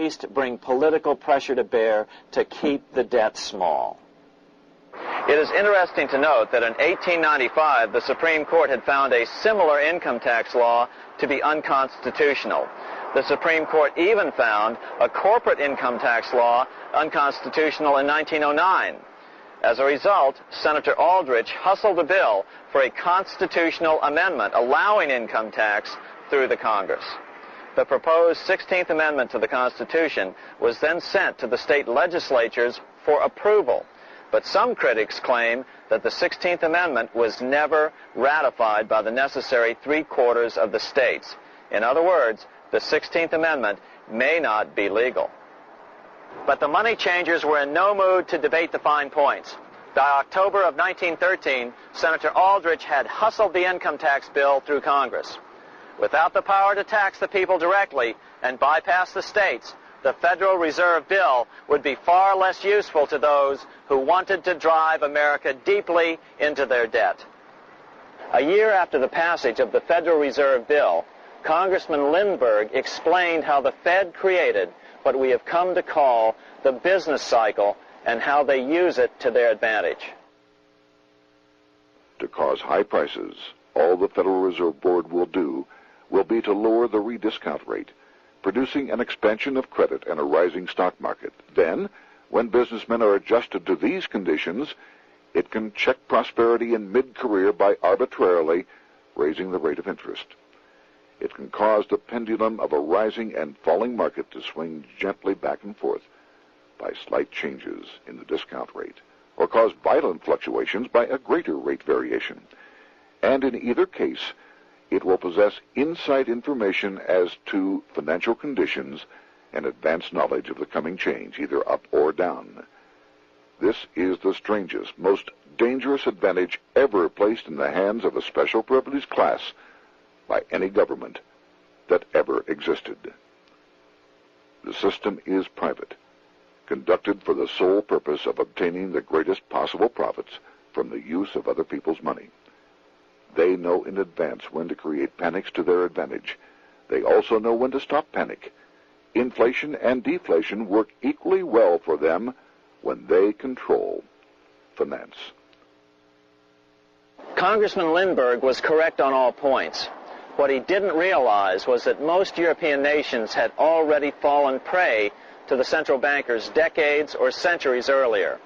least bring political pressure to bear to keep the debt small. It is interesting to note that in 1895, the Supreme Court had found a similar income tax law to be unconstitutional. The Supreme Court even found a corporate income tax law unconstitutional in 1909. As a result, Senator Aldrich hustled a bill for a constitutional amendment allowing income tax through the Congress. The proposed 16th Amendment to the Constitution was then sent to the state legislatures for approval. But some critics claim that the 16th Amendment was never ratified by the necessary 3/4 of the states. In other words, the 16th Amendment may not be legal. But the money changers were in no mood to debate the fine points. By October of 1913, Senator Aldrich had hustled the income tax bill through Congress. Without the power to tax the people directly and bypass the states, the Federal Reserve Bill would be far less useful to those who wanted to drive America deeply into their debt. A year after the passage of the Federal Reserve Bill, Congressman Lindbergh explained how the Fed created what we have come to call the business cycle and how they use it to their advantage. To cause high prices, all the Federal Reserve Board will do will be to lower the rediscount rate, producing an expansion of credit and a rising stock market. Then, when businessmen are adjusted to these conditions, it can check prosperity in mid-career by arbitrarily raising the rate of interest. It can cause the pendulum of a rising and falling market to swing gently back and forth by slight changes in the discount rate, or cause violent fluctuations by a greater rate variation. And in either case, it will possess inside information as to financial conditions and advanced knowledge of the coming change, either up or down. This is the strangest, most dangerous advantage ever placed in the hands of a special privileged class by any government that ever existed. The system is private, conducted for the sole purpose of obtaining the greatest possible profits from the use of other people's money. They know in advance when to create panics to their advantage. They also know when to stop panic. Inflation and deflation work equally well for them when they control finance. Congressman Lindbergh was correct on all points. What he didn't realize was that most European nations had already fallen prey to the central bankers decades or centuries earlier.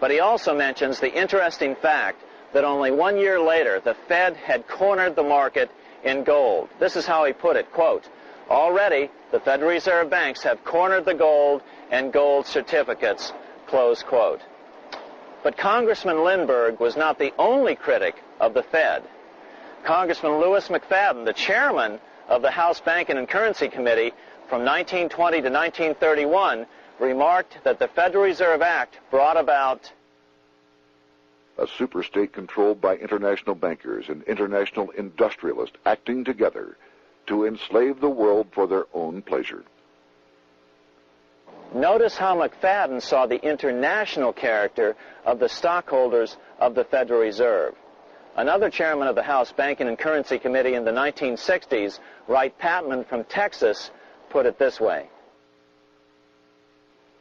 But he also mentions the interesting fact that only 1 year later the Fed had cornered the market in gold. This is how he put it, quote, "Already the Federal Reserve banks have cornered the gold and gold certificates," close quote. But Congressman Lindbergh was not the only critic of the Fed. Congressman Lewis McFadden, the chairman of the House Banking and Currency Committee from 1920 to 1931, remarked that the Federal Reserve Act brought about a superstate controlled by international bankers and international industrialists acting together to enslave the world for their own pleasure. Notice how McFadden saw the international character of the stockholders of the Federal Reserve. Another chairman of the House Banking and Currency Committee in the 1960s, Wright Patman from Texas, put it this way.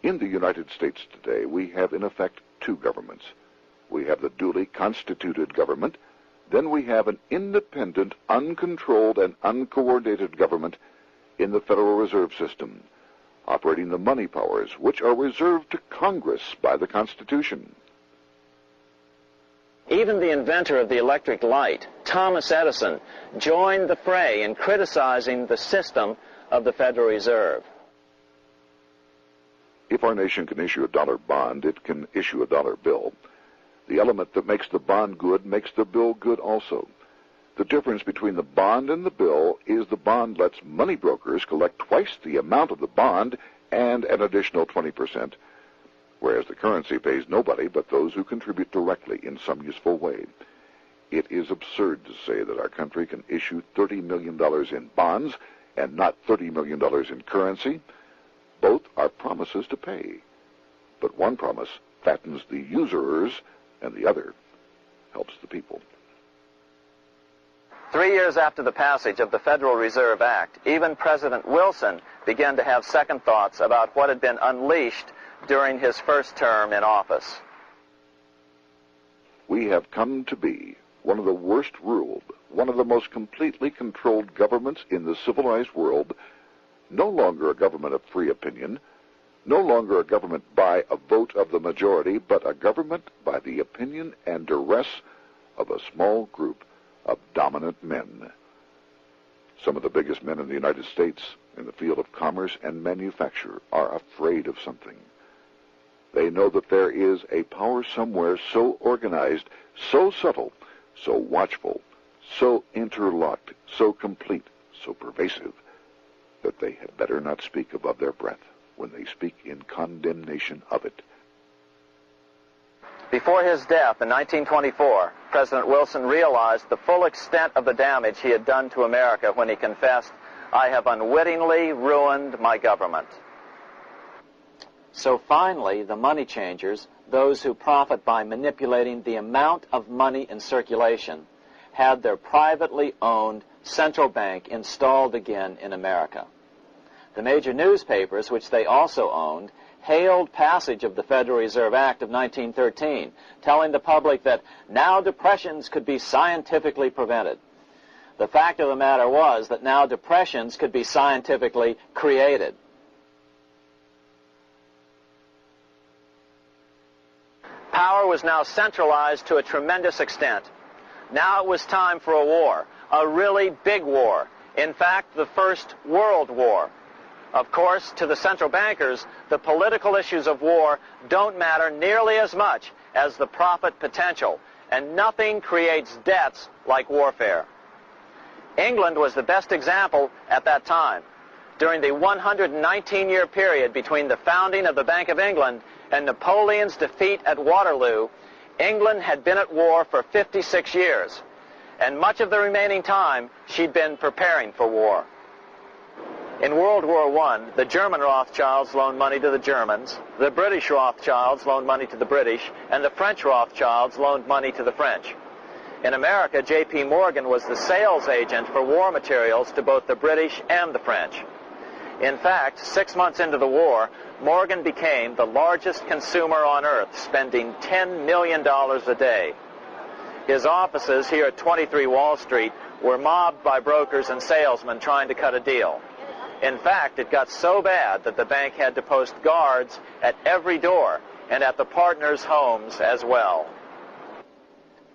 In the United States today, we have in effect two governments. We have the duly constituted government, then we have an independent, uncontrolled, and uncoordinated government in the Federal Reserve System, operating the money powers which are reserved to Congress by the Constitution. Even the inventor of the electric light, Thomas Edison, joined the fray in criticizing the system of the Federal Reserve. If our nation can issue a dollar bond, it can issue a dollar bill. The element that makes the bond good makes the bill good also. The difference between the bond and the bill is the bond lets money brokers collect twice the amount of the bond and an additional 20%, whereas the currency pays nobody but those who contribute directly in some useful way. It is absurd to say that our country can issue $30 million in bonds and not $30 million in currency. Both are promises to pay, but one promise fattens the usurers and the other helps the people. 3 years after the passage of the Federal Reserve Act, even President Wilson began to have second thoughts about what had been unleashed during his first term in office. We have come to be one of the worst ruled, one of the most completely controlled governments in the civilized world, no longer a government of free opinion, no longer a government by a vote of the majority, but a government by the opinion and duress of a small group of dominant men. Some of the biggest men in the United States in the field of commerce and manufacture are afraid of something. They know that there is a power somewhere so organized, so subtle, so watchful, so interlocked, so complete, so pervasive, that they had better not speak above their breath when they speak in condemnation of it. Before his death in 1924, President Wilson realized the full extent of the damage he had done to America when he confessed, "I have unwittingly ruined my government." So finally, the money changers, those who profit by manipulating the amount of money in circulation, had their privately owned central bank installed again in America. The major newspapers, which they also owned, hailed passage of the Federal Reserve Act of 1913, telling the public that now depressions could be scientifically prevented. The fact of the matter was that now depressions could be scientifically created. Power was now centralized to a tremendous extent. Now it was time for a war, a really big war. In fact, the First World War. Of course, to the central bankers, the political issues of war don't matter nearly as much as the profit potential, and nothing creates debts like warfare. England was the best example at that time. During the 119-year period between the founding of the Bank of England and Napoleon's defeat at Waterloo, England had been at war for 56 years, and much of the remaining time she'd been preparing for war. In World War I, the German Rothschilds loaned money to the Germans, the British Rothschilds loaned money to the British, and the French Rothschilds loaned money to the French. In America, J.P. Morgan was the sales agent for war materials to both the British and the French. In fact, 6 months into the war, Morgan became the largest consumer on earth, spending $10 million a day. His offices here at 23 Wall Street were mobbed by brokers and salesmen trying to cut a deal. In fact, it got so bad that the bank had to post guards at every door and at the partners' homes as well.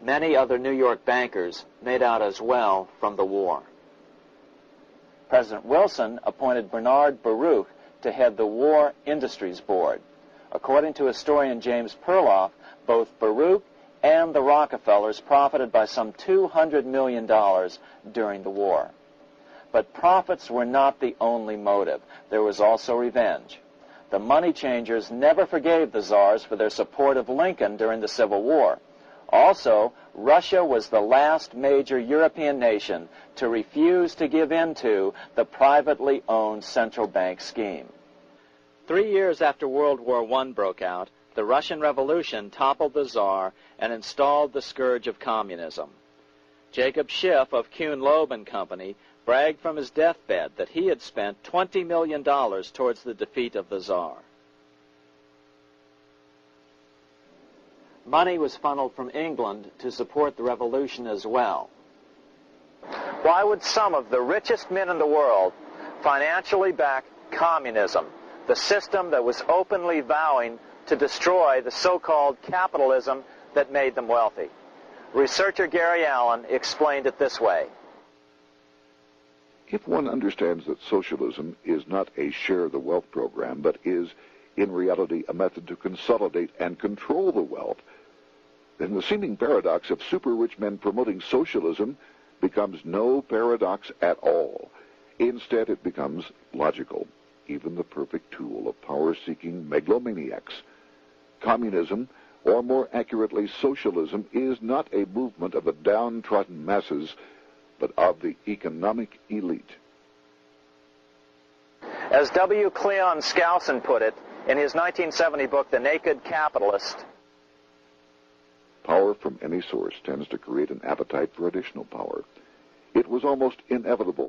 Many other New York bankers made out as well from the war. President Wilson appointed Bernard Baruch to head the War Industries Board. According to historian James Perloff, both Baruch and the Rockefellers profited by some $200 million during the war. But profits were not the only motive. There was also revenge. The money changers never forgave the czars for their support of Lincoln during the Civil War. Also, Russia was the last major European nation to refuse to give in to the privately owned central bank scheme. 3 years after World War I broke out, the Russian Revolution toppled the Tsar and installed the scourge of communism. Jacob Schiff of Kuhn Loeb and Company bragged from his deathbed that he had spent $20 million towards the defeat of the Tsar. Money was funneled from England to support the revolution as well. Why would some of the richest men in the world financially back communism, the system that was openly vowing to destroy the so-called capitalism that made them wealthy? Researcher Gary Allen explained it this way. If one understands that socialism is not a share the wealth program, but is, in reality, a method to consolidate and control the wealth, then the seeming paradox of super-rich men promoting socialism becomes no paradox at all. Instead, it becomes logical, even the perfect tool of power-seeking megalomaniacs. Communism, or more accurately socialism, is not a movement of the downtrodden masses, but of the economic elite. As W. Cleon Skousen put it in his 1970 book, The Naked Capitalist, power from any source tends to create an appetite for additional power. It was almost inevitable.